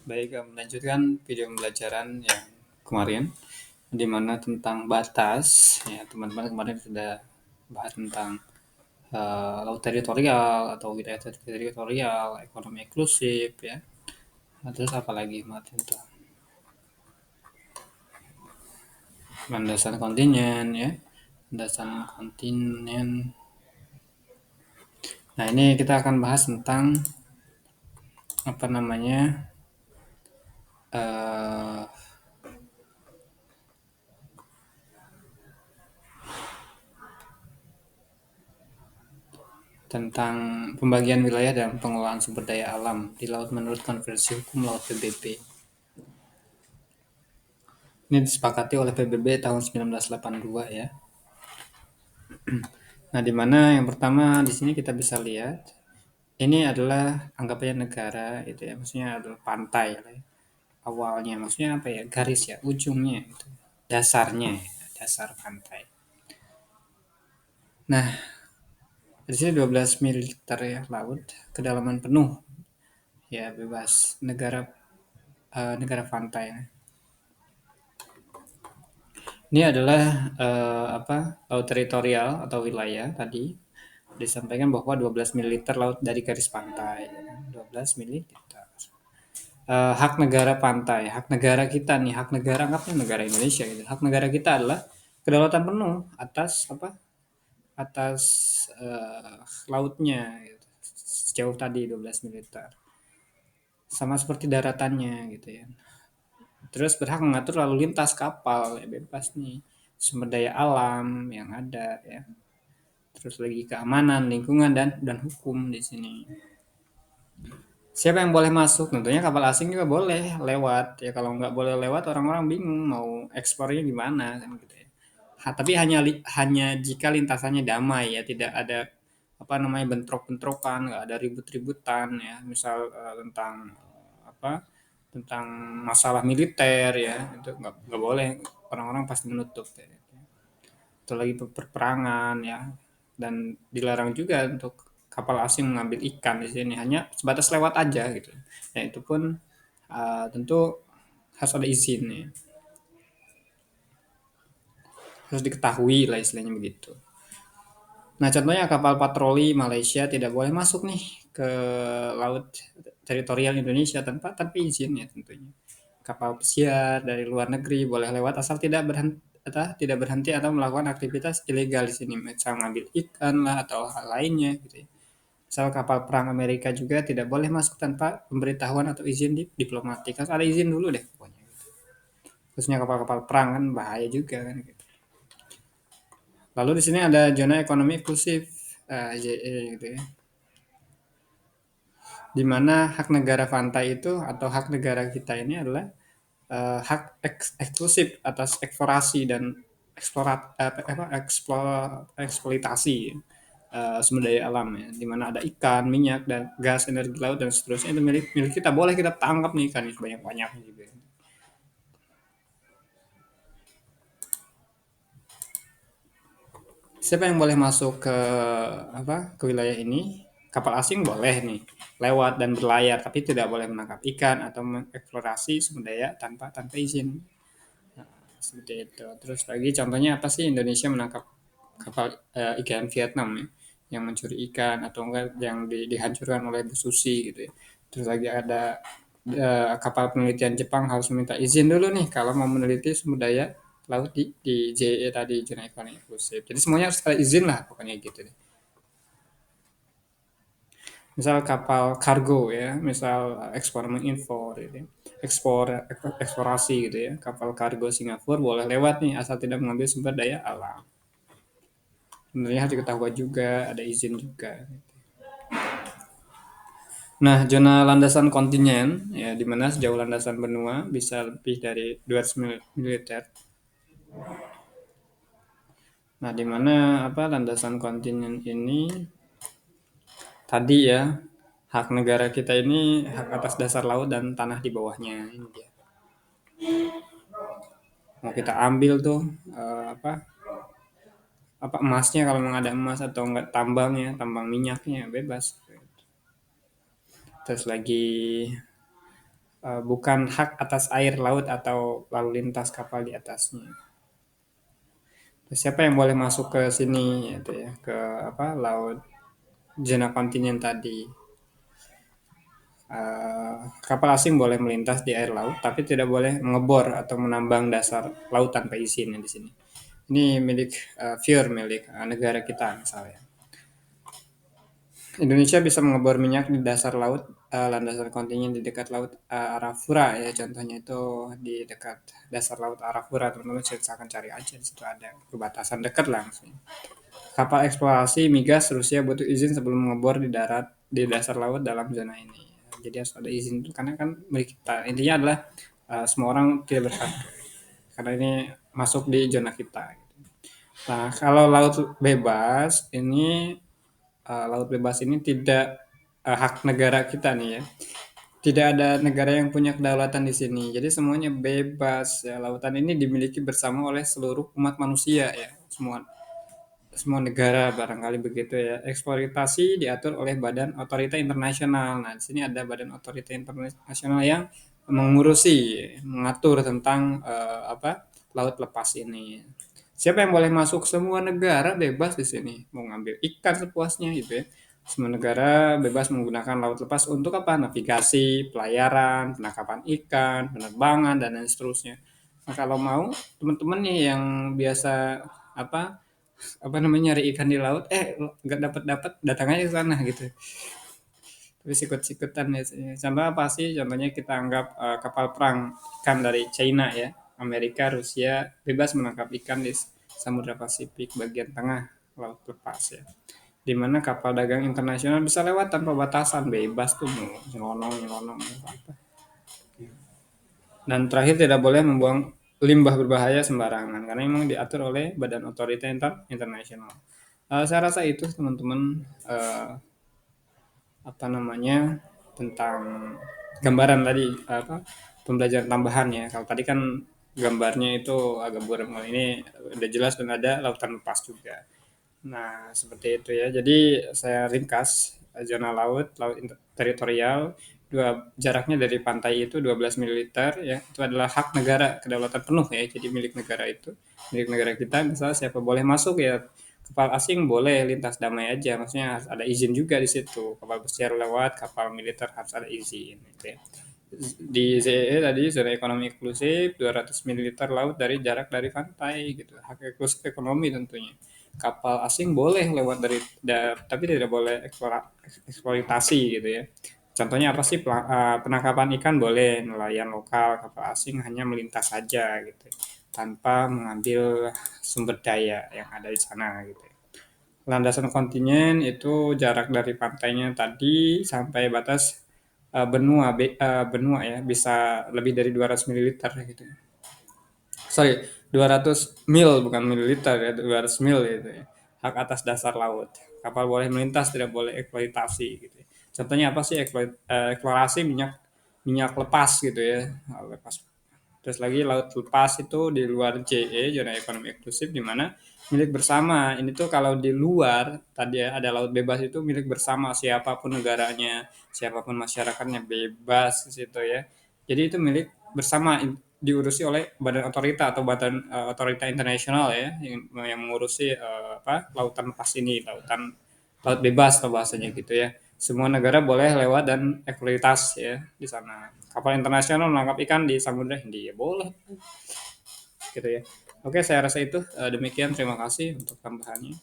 Baik, melanjutkan video pembelajaran yang kemarin, di mana tentang batas, ya teman-teman kemarin sudah bahas tentang laut teritorial atau wilayah teritorial, ekonomi eksklusif, ya. Nah, terus apa lagi kemarin itu? Landasan kontinen, ya. Landasan kontinen. Nah, ini kita akan bahas tentang apa namanya? eh tentang pembagian wilayah dan pengelolaan sumber daya alam di laut menurut Konvensi Hukum Laut PBB. Ini disepakati oleh PBB tahun 1982 ya. Nah, di mana yang pertama di sini kita bisa lihat ini adalah anggapannya negara itu ya, maksudnya adalah pantai ya. Awalnya maksudnya apa ya? Garis ya, ujungnya itu. Dasarnya ya, dasar pantai. Nah, di sini 12 militer ya laut, kedalaman penuh ya bebas negara pantai. Ini adalah apa? Laut teritorial atau wilayah tadi disampaikan bahwa 12 mililiter laut dari garis pantai. 12 mililiter. Hak negara pantai, hak negara kita nih, hak negara anggapnya negara Indonesia gitu. Hak negara kita adalah kedaulatan penuh atas apa? Atas lautnya gitu. Sejauh tadi 12 mililiter. Sama seperti daratannya gitu ya. Terus berhak mengatur lalu lintas kapal ya bebas nih. Sumber daya alam yang ada ya. Terus lagi keamanan, lingkungan dan hukum di sini. Siapa yang boleh masuk? Tentunya kapal asing juga boleh lewat. Ya kalau nggak boleh lewat orang-orang bingung mau ekspornya gimana kan gitu ya. Tapi hanya jika lintasannya damai ya, tidak ada apa namanya bentrok-bentrokan, nggak ada ribut-ributan ya. Misal tentang apa? Tentang masalah militer ya, itu nggak boleh. Orang-orang pasti menutup ya. Atau lagi peperangan ya, dan dilarang juga untuk kapal asing mengambil ikan di sini, hanya sebatas lewat aja gitu. Nah itu pun tentu harus ada izin ya, harus diketahui lah istilahnya begitu. Nah contohnya kapal patroli Malaysia tidak boleh masuk nih ke laut teritorial Indonesia tanpa izin ya tentunya. Kapal pesiar dari luar negeri boleh lewat asal tidak berhenti atau melakukan aktivitas ilegal di sini, misal ngambil ikan lah atau hal lainnya gitu ya. Misal kapal perang Amerika juga tidak boleh masuk tanpa pemberitahuan atau izin diplomatik. Harus ada izin dulu deh pokoknya. Khususnya kapal-kapal perang kan bahaya juga kan gitu. Lalu di sini ada zona ekonomi eksklusif ZE gitu ya. Di mana hak negara pantai itu atau hak negara kita ini adalah hak eksklusif atas eksplorasi dan eksploitasi sumber daya alam ya, di mana ada ikan, minyak dan gas, energi laut dan seterusnya itu milik milik kita. Boleh kita tangkap nih ikan banyak-banyaknya juga. Siapa yang boleh masuk ke ke wilayah ini? Kapal asing boleh nih lewat dan berlayar, tapi tidak boleh menangkap ikan atau mengeksplorasi sumber daya tanpa izin. Seperti itu. Terus lagi contohnya apa sih Indonesia menangkap kapal ikan Vietnam ya, yang mencuri ikan atau enggak yang dihancurkan oleh Bu Susi gitu ya. Terus lagi ada kapal penelitian Jepang harus meminta izin dulu nih kalau mau meneliti sumber daya laut di JE tadi, zona ekonomi eksklusif. Jadi semuanya harus ada izin lah pokoknya gitu deh. Misal kapal kargo ya, misal ekspor mengimpor gitu ya. Eksplorasi gitu ya. Kapal kargo Singapura boleh lewat nih asal tidak mengambil sumber daya alam. Sebenarnya harus diketahui juga, ada izin juga. Nah, zona landasan kontinen ya di mana sejauh landasan benua bisa lebih dari 200 militer. Nah, di mana apa landasan kontinen ini tadi ya, hak negara kita ini hak atas dasar laut dan tanah di bawahnya ini dia. Mau kita ambil tuh apa emasnya kalau memang ada emas atau enggak tambangnya, tambang minyaknya bebas. Terus lagi bukan hak atas air laut atau lalu lintas kapal di atasnya. Siapa yang boleh masuk ke sini itu ya, ke apa laut zona kontinen tadi. Kapal asing boleh melintas di air laut, tapi tidak boleh mengebor atau menambang dasar laut tanpa izin di sini. Ini milik milik negara kita misalnya. Indonesia bisa mengebor minyak di dasar laut, landasan kontingen di dekat laut Arafura ya, contohnya itu di dekat dasar laut Arafura, teman-teman silakan cari aja di situ ada perbatasan dekat langsung. Kapal eksplorasi migas Rusia butuh izin sebelum mengebor di darat di dasar laut dalam zona ini. Jadi harus ada izin itu karena kan milik kita. Intinya adalah semua orang tidak berhak karena ini masuk di zona kita. Nah, kalau laut bebas ini laut bebas ini tidak hak negara kita nih ya. Tidak ada negara yang punya kedaulatan di sini. Jadi semuanya bebas ya. Lautan ini dimiliki bersama oleh seluruh umat manusia ya. Semua semua negara barangkali begitu ya. Eksploitasi diatur oleh Badan Otorita Internasional. Nah, di sini ada Badan Otorita Internasional yang mengatur tentang laut lepas ini. Siapa yang boleh masuk? Semua negara bebas di sini. Mau ngambil ikan sepuasnya gitu ya. Semua negara bebas menggunakan laut lepas untuk apa? Navigasi, pelayaran, penangkapan ikan, penerbangan dan lain seterusnya. Nah, kalau mau teman-teman nih yang biasa apa nyari ikan di laut, nggak dapat dapat, datang aja ke sana gitu. Tapi sikut-sikutan ya. Contoh apa sih? Contohnya kita anggap kapal perang ikan dari China ya, Amerika, Rusia bebas menangkap ikan di Samudra Pasifik bagian tengah laut lepas ya. Di mana kapal dagang internasional bisa lewat tanpa batasan, bebas tuh mau nyelonong nyelonong apa. Dan terakhir tidak boleh membuang limbah berbahaya sembarangan karena memang diatur oleh Badan Otorita Internasional. Saya rasa itu teman-teman apa namanya tentang gambaran tadi apa pembelajaran tambahan ya. Kalau tadi kan gambarnya itu agak buram, kalau ini udah jelas dan ada lautan lepas juga. Nah, seperti itu ya. Jadi saya ringkas zona laut, teritorial, jaraknya dari pantai itu 12 mililiter ya. Itu adalah hak negara, kedaulatan penuh ya. Jadi milik negara itu, milik negara kita. Misalnya siapa boleh masuk ya, kapal asing boleh lintas damai aja. Maksudnya harus ada izin juga di situ. Kapal pesiar lewat, kapal militer harus ada izin gitu ya. Di ZEE tadi zona ekonomi eksklusif 200 mililiter laut dari jarak dari pantai gitu. Hak eksklusif ekonomi tentunya. Kapal asing boleh lewat dari tapi tidak boleh eksploitasi gitu ya. Contohnya apa sih penangkapan ikan boleh, nelayan lokal kapal asing hanya melintas saja gitu tanpa mengambil sumber daya yang ada di sana gitu. Landasan kontinen itu jarak dari pantainya tadi sampai batas benua ya bisa lebih dari 200 mililiter gitu. Sorry, 200 mil bukan mililiter ya, 200 mil gitu ya. Hak atas dasar laut. Kapal boleh melintas, tidak boleh eksploitasi gitu. Contohnya apa sih eksplorasi minyak minyak lepas gitu ya. Lepas. Terus lagi laut lepas itu di luar JE, zona ekonomi eksklusif di mana milik bersama. Ini tuh kalau di luar tadi ya ada laut bebas itu milik bersama siapapun negaranya, siapapun masyarakatnya bebas di situ ya. Jadi itu milik bersama diurusi oleh badan otorita atau badan otorita internasional ya yang mengurusi lautan lepas ini, laut bebas atau bahasanya gitu ya. Semua negara boleh lewat dan eksploitasi ya di sana. Kapal internasional menangkap ikan di Samudra Hindia boleh gitu ya. Oke, saya rasa itu demikian. Terima kasih untuk tambahannya.